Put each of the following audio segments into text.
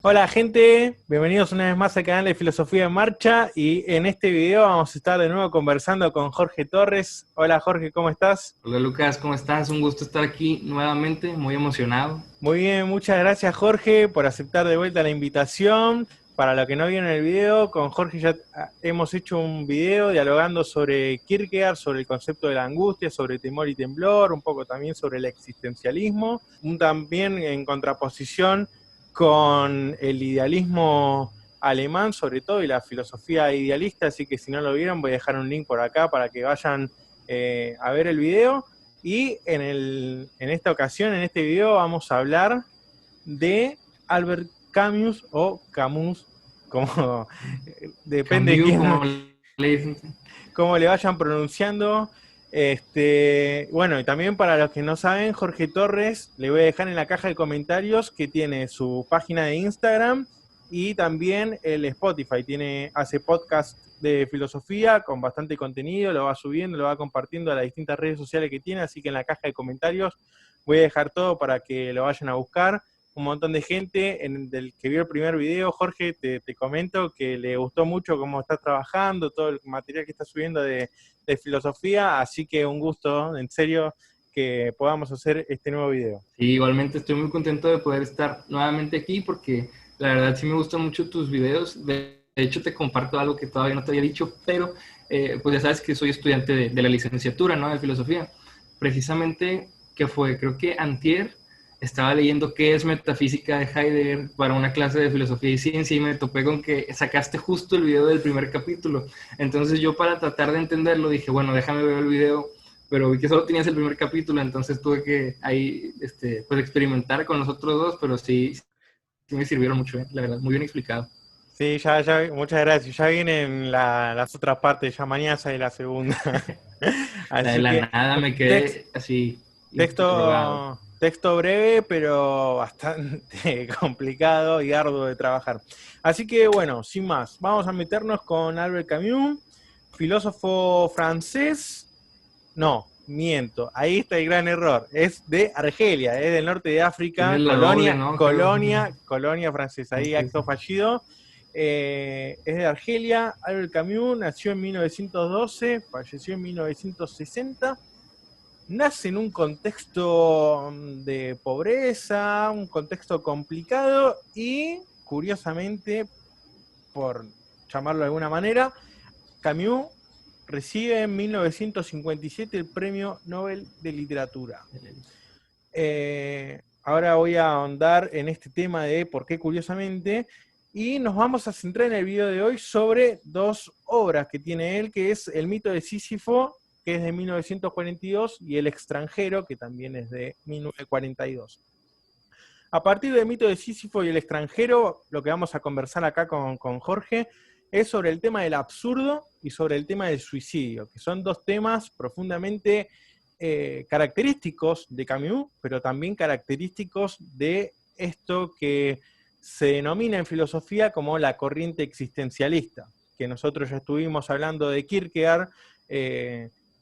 Hola gente, bienvenidos una vez más al canal de Filosofía en Marcha y en este video vamos a estar de nuevo conversando con Jorge Torres. Hola Jorge, ¿cómo estás? Hola Lucas, ¿cómo estás? Un gusto estar aquí nuevamente, muy emocionado. Muy bien, muchas gracias Jorge por aceptar de vuelta la invitación. Para los que no vieron el video, con Jorge ya hemos hecho un video dialogando sobre Kierkegaard, sobre el concepto de la angustia, sobre temor y temblor, un poco también sobre el existencialismo, también en contraposición con el idealismo alemán sobre todo y la filosofía idealista, así que si no lo vieron voy a dejar un link por acá para que vayan a ver el video. Y en esta ocasión, en este video, vamos a hablar de Albert Camus o Camus, como depende de Camus, quién, como le dicen. cómo le vayan pronunciando. Bueno, y también para los que no saben, Jorge Torres, le voy a dejar en la caja de comentarios que tiene su página de Instagram y también el Spotify. Hace podcast de filosofía con bastante contenido, lo va subiendo, lo va compartiendo a las distintas redes sociales que tiene, así que en la caja de comentarios voy a dejar todo para que lo vayan a buscar. Un montón de gente del que vio el primer video, Jorge, te comento que le gustó mucho cómo estás trabajando, todo el material que estás subiendo de filosofía, así que un gusto, en serio, que podamos hacer este nuevo video. Sí, igualmente estoy muy contento de poder estar nuevamente aquí porque la verdad sí me gustan mucho tus videos. De hecho, te comparto algo que todavía no te había dicho, pero pues ya sabes que soy estudiante de la licenciatura, ¿no? De filosofía. Precisamente, que fue, creo que antier, estaba leyendo qué es metafísica de Heidegger para una clase de filosofía y ciencia y me topé con que sacaste justo el video del primer capítulo. Entonces yo para tratar de entenderlo dije, bueno, déjame ver el video, pero vi que solo tenías el primer capítulo, entonces tuve que ahí pues experimentar con los otros dos, pero sí, sí me sirvieron mucho, la verdad, muy bien explicado. Sí, muchas gracias. Ya vienen las otras partes, ya mañana sale la segunda. De Así la que nada me text, quedé así interrogado. texto breve, pero bastante complicado y arduo de trabajar. Así que bueno, sin más, vamos a meternos con Albert Camus, filósofo francés. No, miento, ahí está el gran error. Es de Argelia, es del norte de África, Tienes la doble, ¿no? Creo. colonia francesa, ahí Ok, acto fallido. Es de Argelia. Albert Camus nació en 1912, falleció en 1960. Nace en un contexto de pobreza, un contexto complicado y, curiosamente, por llamarlo de alguna manera, Camus recibe en 1957 el Premio Nobel de Literatura. Ahora voy a ahondar en este tema de por qué curiosamente, y nos vamos a centrar en el video de hoy sobre dos obras que tiene él, que es El mito de Sísifo, que es de 1942, y El extranjero, que también es de 1942. A partir del mito de Sísifo y El extranjero, lo que vamos a conversar acá con Jorge es sobre el tema del absurdo y sobre el tema del suicidio, que son dos temas profundamente característicos de Camus, pero también característicos de esto que se denomina en filosofía como la corriente existencialista, que nosotros ya estuvimos hablando de Kierkegaard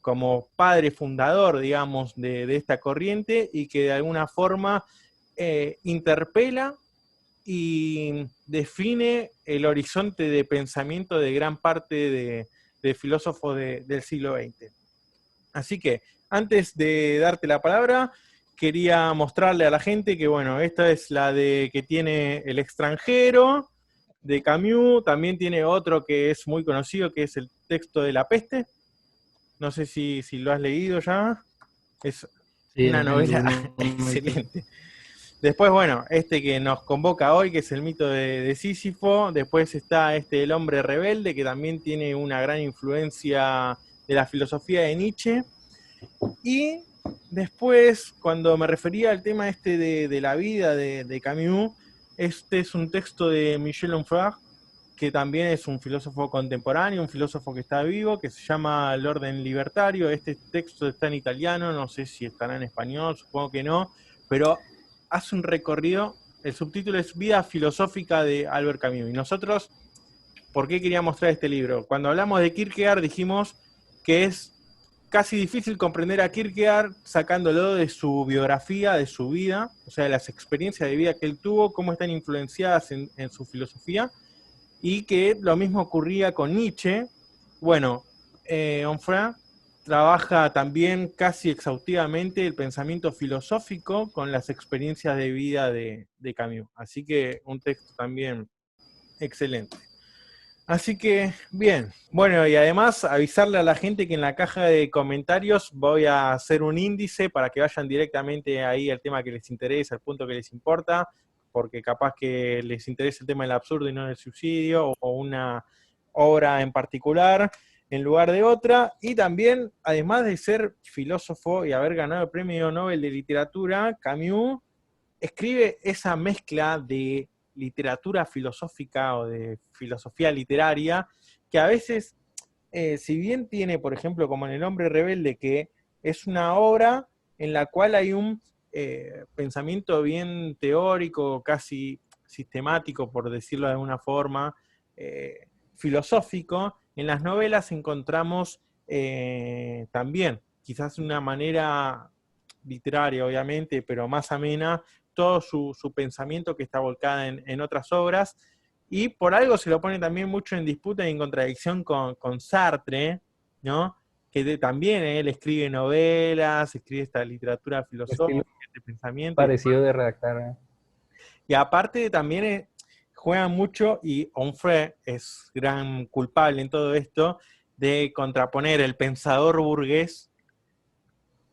como padre fundador, digamos, de esta corriente y que de alguna forma interpela y define el horizonte de pensamiento de gran parte de filósofos del siglo XX. Así que, antes de darte la palabra, quería mostrarle a la gente que, bueno, esta es la de que tiene El extranjero, de Camus, también tiene otro que es muy conocido, que es El texto de la peste. No sé si lo has leído ya. Es sí, una en novela algún momento. excelente. Después, bueno, este que nos convoca hoy, que es el mito de Sísifo. Después está El hombre rebelde, que también tiene una gran influencia de la filosofía de Nietzsche. Y después, cuando me refería al tema de la vida de Camus, este es un texto de Michel Onfray, que también es un filósofo contemporáneo, un filósofo que está vivo, que se llama El orden libertario. Este texto está en italiano, no sé si estará en español, supongo que no, pero hace un recorrido. El subtítulo es Vida filosófica de Albert Camus. Y nosotros, ¿por qué quería mostrar este libro? Cuando hablamos de Kierkegaard dijimos que es casi difícil comprender a Kierkegaard sacándolo de su biografía, de su vida, o sea, de las experiencias de vida que él tuvo, cómo están influenciadas en su filosofía, y que lo mismo ocurría con Nietzsche. Bueno, Onfray trabaja también casi exhaustivamente el pensamiento filosófico con las experiencias de vida de Camus. Así que un texto también excelente. Así que, bien. Bueno, y además avisarle a la gente que en la caja de comentarios voy a hacer un índice para que vayan directamente ahí al tema que les interesa, al punto que les importa, porque capaz que les interesa el tema del absurdo y no del suicidio, o una obra en particular en lugar de otra. Y también, además de ser filósofo y haber ganado el Premio Nobel de Literatura, Camus escribe esa mezcla de literatura filosófica o de filosofía literaria, que a veces, si bien tiene, por ejemplo, como en El hombre rebelde, que es una obra en la cual hay un pensamiento bien teórico, casi sistemático, por decirlo de alguna forma, filosófico, en las novelas encontramos también, quizás de una manera literaria, obviamente, pero más amena, todo su pensamiento que está volcada en otras obras, y por algo se lo pone también mucho en disputa y en contradicción con Sartre, ¿no? Que también él escribe novelas, escribe esta literatura Un estilo filosófica, este pensamiento, parecido de redactar. y aparte también juega mucho, y Onfray es gran culpable en todo esto, de contraponer el pensador burgués,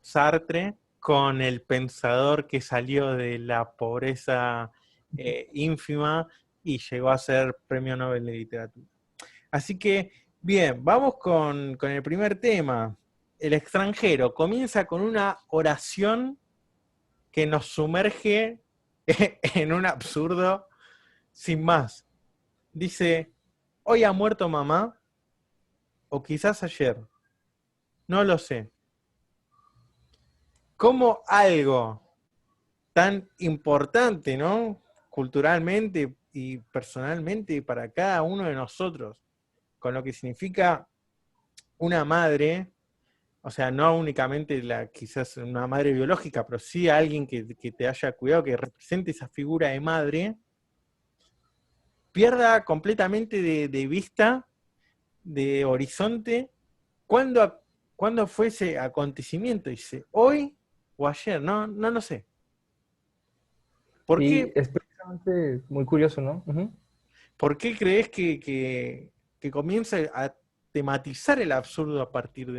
Sartre, con el pensador que salió de la pobreza ínfima y llegó a ser Premio Nobel de Literatura. Así que, bien, vamos con el primer tema. El extranjero comienza con una oración que nos sumerge en un absurdo sin más. Dice, hoy ha muerto mamá, o quizás ayer, no lo sé. ¿Cómo algo tan importante, ¿no? Culturalmente y personalmente para cada uno de nosotros, con lo que significa una madre, o sea, no únicamente quizás una madre biológica, pero sí alguien que te haya cuidado, que represente esa figura de madre, pierda completamente de vista, de horizonte, cuándo fue ese acontecimiento. Dice, hoy o ayer, no lo sé. ¿Por Sí, qué? es precisamente muy curioso, ¿no? Ujú. ¿Por qué crees que comienza a tematizar el absurdo a partir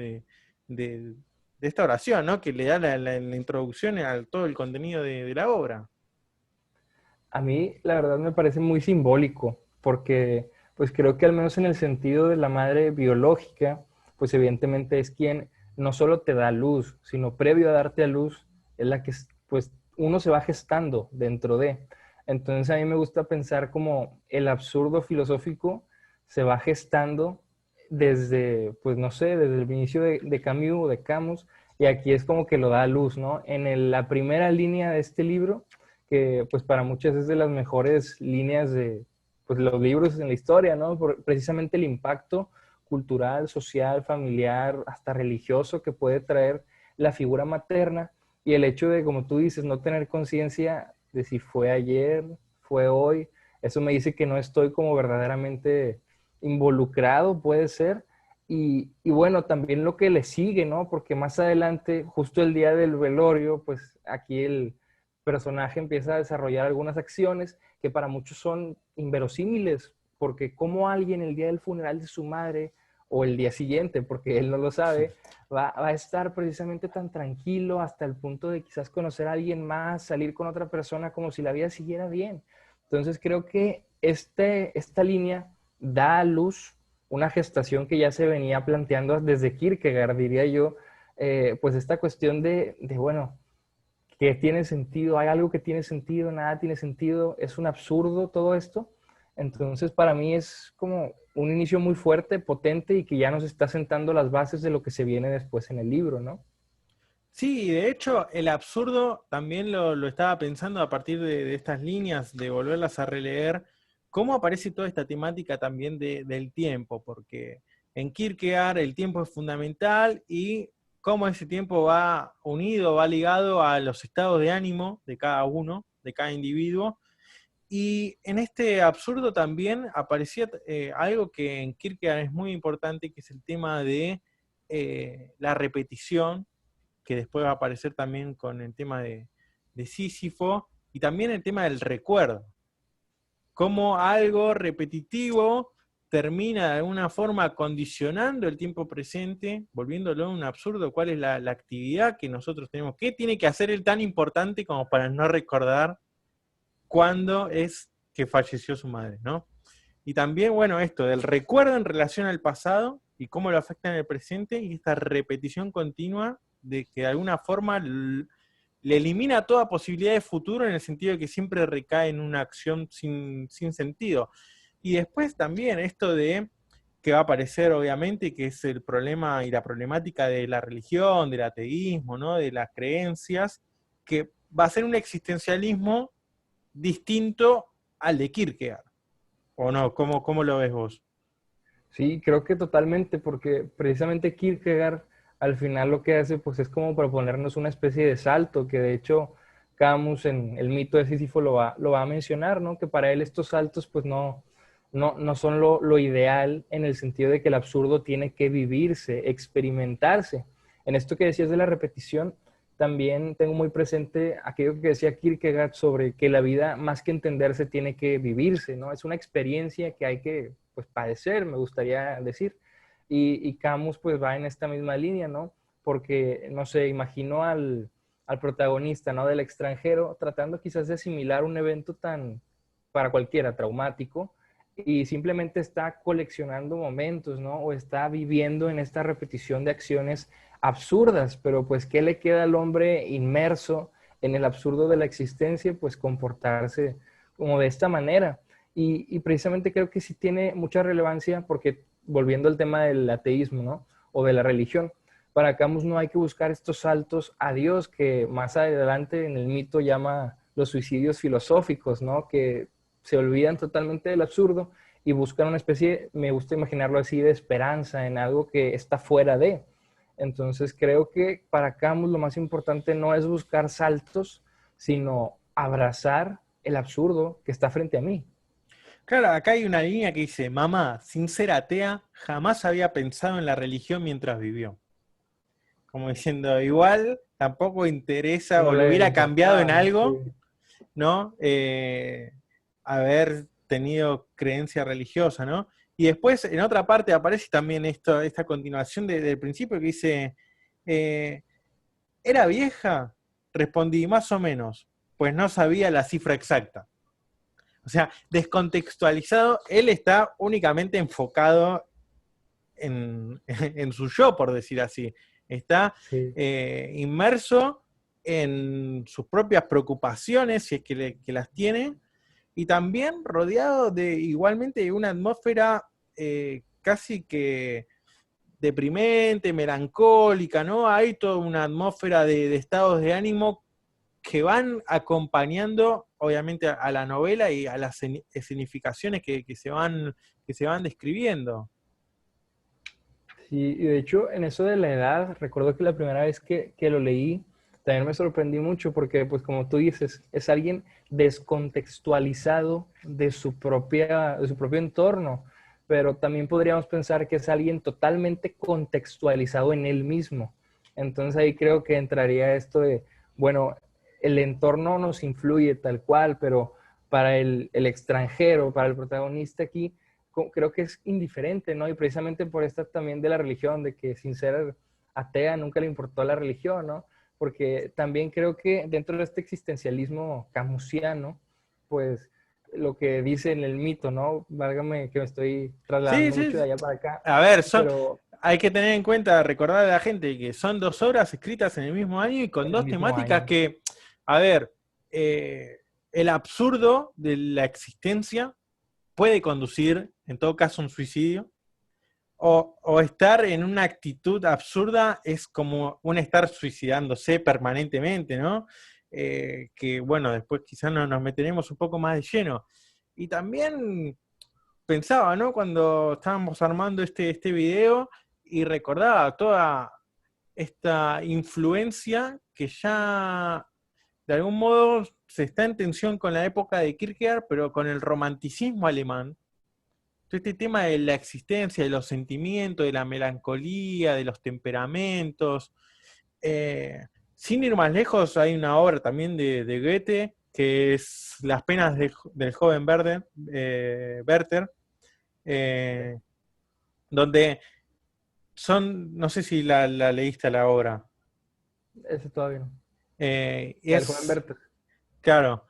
de esta oración, ¿no? Que le da la introducción a todo el contenido de la obra? A mí, la verdad, me parece muy simbólico, porque pues creo que al menos en el sentido de la madre biológica, pues evidentemente es quien no solo te da luz, sino previo a darte a luz, es la que pues uno se va gestando dentro de. Entonces a mí me gusta pensar como el absurdo filosófico se va gestando desde, pues no sé, desde el inicio de Camus o de Camus, y aquí es como que lo da a luz, ¿no? La primera línea de este libro, que pues para muchas es de las mejores líneas de pues, los libros en la historia, ¿no? Precisamente el impacto cultural, social, familiar, hasta religioso que puede traer la figura materna, y el hecho de, como tú dices, no tener conciencia de si fue ayer, fue hoy, eso me dice que no estoy como verdaderamente involucrado, puede ser. Y bueno, también lo que le sigue, ¿no? Porque más adelante, justo el día del velorio, pues aquí el personaje empieza a desarrollar algunas acciones que para muchos son inverosímiles, porque como alguien el día del funeral de su madre o el día siguiente, porque él no lo sabe, va a estar precisamente tan tranquilo hasta el punto de quizás conocer a alguien más, salir con otra persona como si la vida siguiera bien. Entonces creo que esta línea da a luz una gestación que ya se venía planteando desde Kierkegaard, diría yo, pues esta cuestión bueno, que tiene sentido, hay algo que tiene sentido, nada tiene sentido, es un absurdo todo esto. Entonces para mí es como un inicio muy fuerte, potente, y que ya nos está sentando las bases de lo que se viene después en el libro, ¿no? Sí, de hecho, el absurdo también lo estaba pensando a partir de estas líneas, de volverlas a releer, cómo aparece toda esta temática también del tiempo, porque en Kierkegaard el tiempo es fundamental y cómo ese tiempo va unido, va ligado a los estados de ánimo de cada uno, de cada individuo. Y en este absurdo también aparecía algo que en Kierkegaard es muy importante, que es el tema de la repetición, que después va a aparecer también con el tema de Sísifo, y también el tema del recuerdo. Cómo algo repetitivo termina de alguna forma condicionando el tiempo presente, volviéndolo un absurdo. ¿Cuál es la actividad que nosotros tenemos? ¿Qué tiene que hacer él tan importante como para no recordar cuándo es que falleció su madre, ¿no? Y también, bueno, esto del recuerdo en relación al pasado y cómo lo afecta en el presente, y esta repetición continua de que de alguna forma le elimina toda posibilidad de futuro, en el sentido de que siempre recae en una acción sin sentido. Y después también esto de que va a aparecer obviamente, que es el problema y la problemática de la religión, del ateísmo, ¿no? De las creencias, que va a ser un existencialismo distinto al de Kierkegaard, ¿o no? ¿Cómo lo ves vos? Sí, creo que totalmente, porque precisamente Kierkegaard al final lo que hace pues es como proponernos una especie de salto, que de hecho Camus en el mito de Sísifo lo va a mencionar, ¿no? Que para él estos saltos pues no son lo ideal, en el sentido de que el absurdo tiene que vivirse, experimentarse. En esto que decías de la repetición, también tengo muy presente aquello que decía Kierkegaard sobre que la vida, más que entenderse, tiene que vivirse, ¿no? Es una experiencia que hay que, pues, padecer, me gustaría decir. Y Camus, pues, va en esta misma línea, ¿no? Porque, no sé, imagino al protagonista, ¿no? Del extranjero, tratando quizás de asimilar un evento tan, para cualquiera, traumático, y simplemente está coleccionando momentos, ¿no? O está viviendo en esta repetición de acciones absurdas, pero pues ¿qué le queda al hombre inmerso en el absurdo de la existencia? Pues comportarse como de esta manera. Y precisamente creo que sí tiene mucha relevancia, porque volviendo al tema del ateísmo, ¿no? O de la religión, para Camus no hay que buscar estos saltos a Dios, que más adelante en el mito llama los suicidios filosóficos, ¿no? Que se olvidan totalmente del absurdo y buscan una especie, me gusta imaginarlo así, de esperanza en algo que está fuera de. Entonces creo que para Camus lo más importante no es buscar saltos, sino abrazar el absurdo que está frente a mí. Claro, acá hay una línea que dice: mamá, sin ser atea, jamás había pensado en la religión mientras vivió. Como diciendo, igual tampoco interesa, No o lo le hubiera cambiado en importaba, algo, sí. ¿no? Haber tenido creencia religiosa, ¿no? Y después, en otra parte, aparece también esta continuación del principio que dice, eh, ¿era vieja? Respondí, más o menos, pues no sabía la cifra exacta. O sea, descontextualizado, él está únicamente enfocado en su yo, por decir así. Está Sí. inmerso en sus propias preocupaciones, si es que las tiene, y también rodeado de igualmente de una atmósfera casi que deprimente, melancólica, ¿no? Hay toda una atmósfera de estados de ánimo que van acompañando, obviamente, a la novela y a las escenificaciones que se van describiendo. Sí, y de hecho, en eso de la edad, recuerdo que la primera vez que lo leí, también me sorprendí mucho porque, pues como tú dices, es alguien descontextualizado de su propio entorno, pero también podríamos pensar que es alguien totalmente contextualizado en él mismo. Entonces ahí creo que entraría esto de, bueno, el entorno nos influye tal cual, pero para el extranjero, para el protagonista aquí, creo que es indiferente, ¿no? Y precisamente por esta también de la religión, de que sin ser atea nunca le importó la religión, ¿no? Porque también creo que dentro de este existencialismo camusiano, pues lo que dice en el mito, ¿no? Válgame que me estoy Sí, trasladando sí, mucho de sí. allá para acá, A ver, pero hay que tener en cuenta, recordar a la gente que son 2 obras escritas en el mismo año y con en el dos mismo temáticas año. que, a ver, el absurdo de la existencia puede conducir, en todo caso, a un suicidio, o estar en una actitud absurda es como un estar suicidándose permanentemente, ¿no? Que bueno, después quizás nos meteremos un poco más de lleno. Y también pensaba, ¿no? Cuando estábamos armando este video y recordaba esta influencia que ya de algún modo se está en tensión con la época de Kierkegaard, pero con el romanticismo alemán. Todo este tema de la existencia, de los sentimientos, de la melancolía, de los temperamentos. Sin ir más lejos, hay una obra también de Goethe, que es Las penas del joven Werther, donde no sé si la leíste la obra. Ese todavía no. El joven Werther. Claro.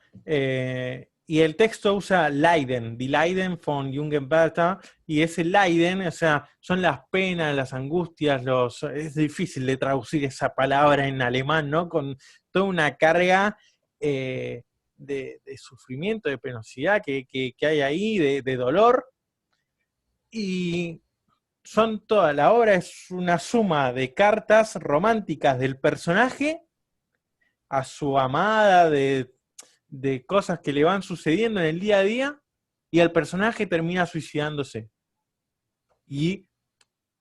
Y el texto usa Leiden, Die Leiden von Jungen Werther, y ese Leiden, o sea, son las penas, las angustias, es difícil de traducir esa palabra en alemán, ¿no? Con toda una carga de sufrimiento, de penosidad que hay ahí, de dolor. Y toda la obra es una suma de cartas románticas del personaje a su amada, de cosas que le van sucediendo en el día a día, y el personaje termina suicidándose. Y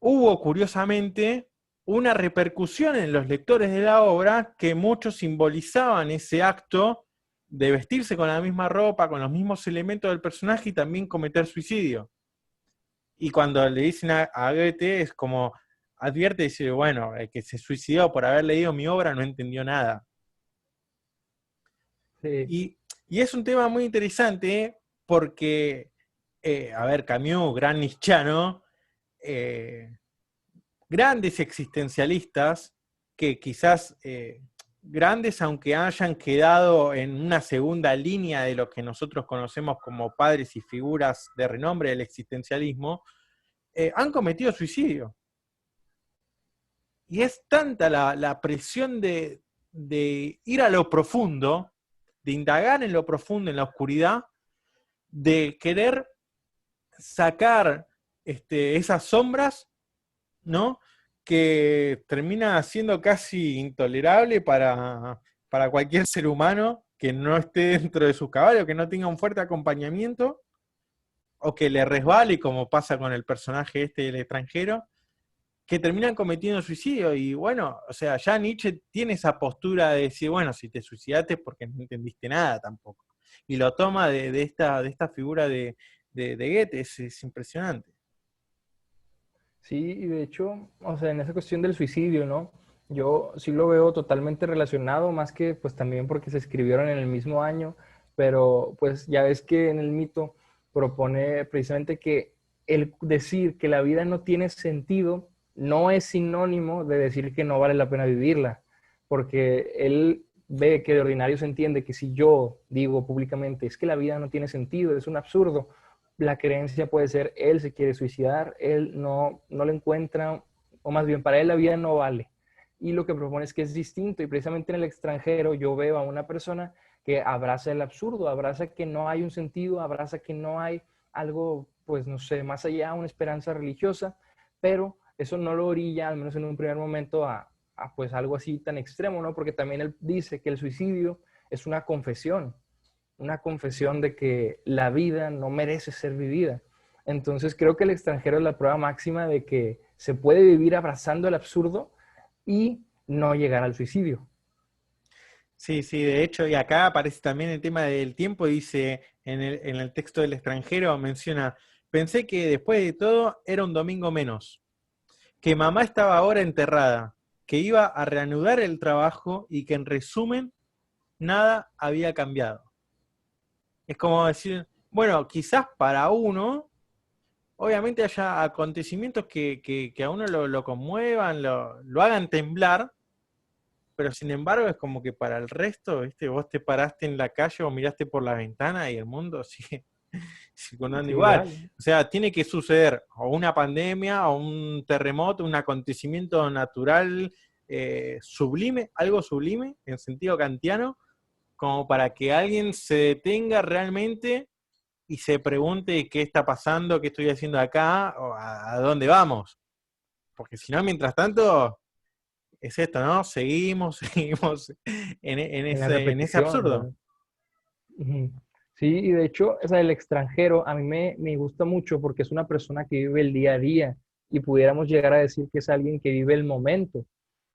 hubo, curiosamente, una repercusión en los lectores de la obra que muchos simbolizaban ese acto de vestirse con la misma ropa, con los mismos elementos del personaje y también cometer suicidio. Y cuando le dicen a Goethe, es como, advierte y dice, bueno, el que se suicidó por haber leído mi obra no entendió nada. Sí. Y es un tema muy interesante porque, a ver, Camus, gran nietzscheano, grandes existencialistas, que quizás grandes aunque hayan quedado en una segunda línea de lo que nosotros conocemos como padres y figuras de renombre del existencialismo, han cometido suicidio. Y es tanta la presión de ir a lo profundo, de indagar en lo profundo, en la oscuridad, de querer sacar esas sombras, ¿no? Que termina siendo casi intolerable para cualquier ser humano que no esté dentro de sus caballos, que no tenga un fuerte acompañamiento, o que le resbale, como pasa con el personaje del extranjero, que terminan cometiendo suicidio. Y bueno, o sea, ya Nietzsche tiene esa postura de decir, bueno, si te suicidaste es porque no entendiste nada tampoco. Y lo toma de esta figura de Goethe, es impresionante. Sí, y de hecho, o sea, en esa cuestión del suicidio, ¿no? Yo sí lo veo totalmente relacionado, más que pues también porque se escribieron en el mismo año, pero pues ya ves que en el mito propone precisamente que el decir que la vida no tiene sentido no es sinónimo de decir que no vale la pena vivirla, porque él ve que de ordinario se entiende que si yo digo públicamente es que la vida no tiene sentido, es un absurdo, la creencia puede ser, él se quiere suicidar, él no lo encuentra, o más bien para él la vida no vale. Y lo que propone es que es distinto, y precisamente en el extranjero yo veo a una persona que abraza el absurdo, abraza que no hay un sentido, abraza que no hay algo, pues no sé, más allá, una esperanza religiosa, pero eso no lo orilla, al menos en un primer momento, a pues algo así tan extremo, ¿no? Porque también él dice que el suicidio es una confesión de que la vida no merece ser vivida. Entonces creo que el extranjero es la prueba máxima de que se puede vivir abrazando el absurdo y no llegar al suicidio. Sí, de hecho, y acá aparece también el tema del tiempo, dice en el texto del extranjero, menciona, pensé que después de todo era un domingo menos, que mamá estaba ahora enterrada, que iba a reanudar el trabajo y que en resumen nada había cambiado. Es como decir, bueno, quizás para uno, obviamente haya acontecimientos que a uno lo conmuevan, lo hagan temblar, pero sin embargo es como que para el resto, ¿viste? Vos te paraste en la calle o miraste por la ventana y el mundo sigue circundando igual. O sea, tiene que suceder o una pandemia, o un terremoto, un acontecimiento natural sublime, algo sublime en sentido kantiano, como para que alguien se detenga realmente y se pregunte qué está pasando, qué estoy haciendo acá, o a dónde vamos. Porque si no, mientras tanto, es esto, ¿no? Seguimos en ese absurdo. ¿No? Sí, y de hecho, o sea, el extranjero a mí me gusta mucho porque es una persona que vive el día a día y pudiéramos llegar a decir que es alguien que vive el momento.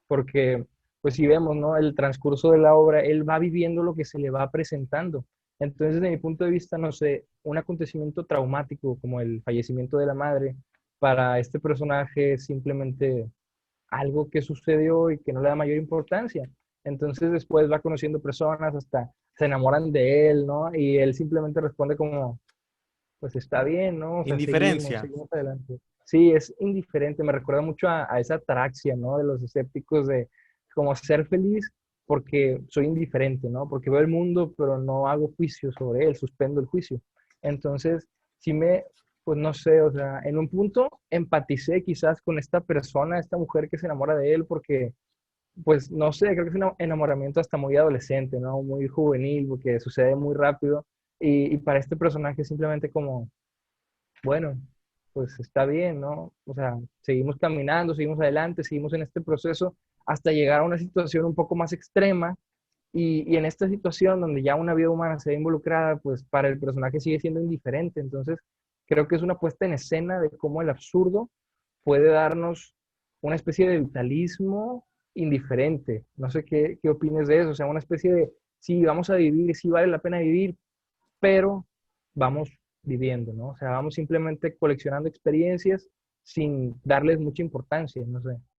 porque pues si vemos, ¿no? El transcurso de la obra, él va viviendo lo que se le va presentando. Entonces, desde mi punto de vista, no sé, un acontecimiento traumático como el fallecimiento de la madre, para este personaje es simplemente algo que sucedió y que no le da mayor importancia. Entonces después va conociendo personas, hasta se enamoran de él, ¿no? Y él simplemente responde como, pues está bien, ¿no? O sea, seguimos, Indiferencia. seguimos adelante. Sí, es indiferente, me recuerda mucho a esa ataraxia, ¿no? De los escépticos de como ser feliz porque soy indiferente, ¿no? Porque veo el mundo, pero no hago juicio sobre él, suspendo el juicio. Entonces, sí pues no sé, o sea, en un punto empaticé quizás con esta persona, esta mujer que se enamora de él, porque, pues no sé, creo que es un enamoramiento hasta muy adolescente, ¿no? Muy juvenil, porque sucede muy rápido. Y para este personaje simplemente como bueno, pues está bien, ¿no? O sea, seguimos caminando, seguimos adelante, seguimos en este proceso hasta llegar a una situación un poco más extrema y en esta situación donde ya una vida humana se ve involucrada, pues para el personaje sigue siendo indiferente. Entonces, creo que es una puesta en escena de cómo el absurdo puede darnos una especie de vitalismo indiferente. No sé qué opines de eso, o sea, una especie de, sí, vamos a vivir, sí vale la pena vivir, pero vamos viviendo, ¿no? O sea, vamos simplemente coleccionando experiencias sin darles mucha importancia, no sé.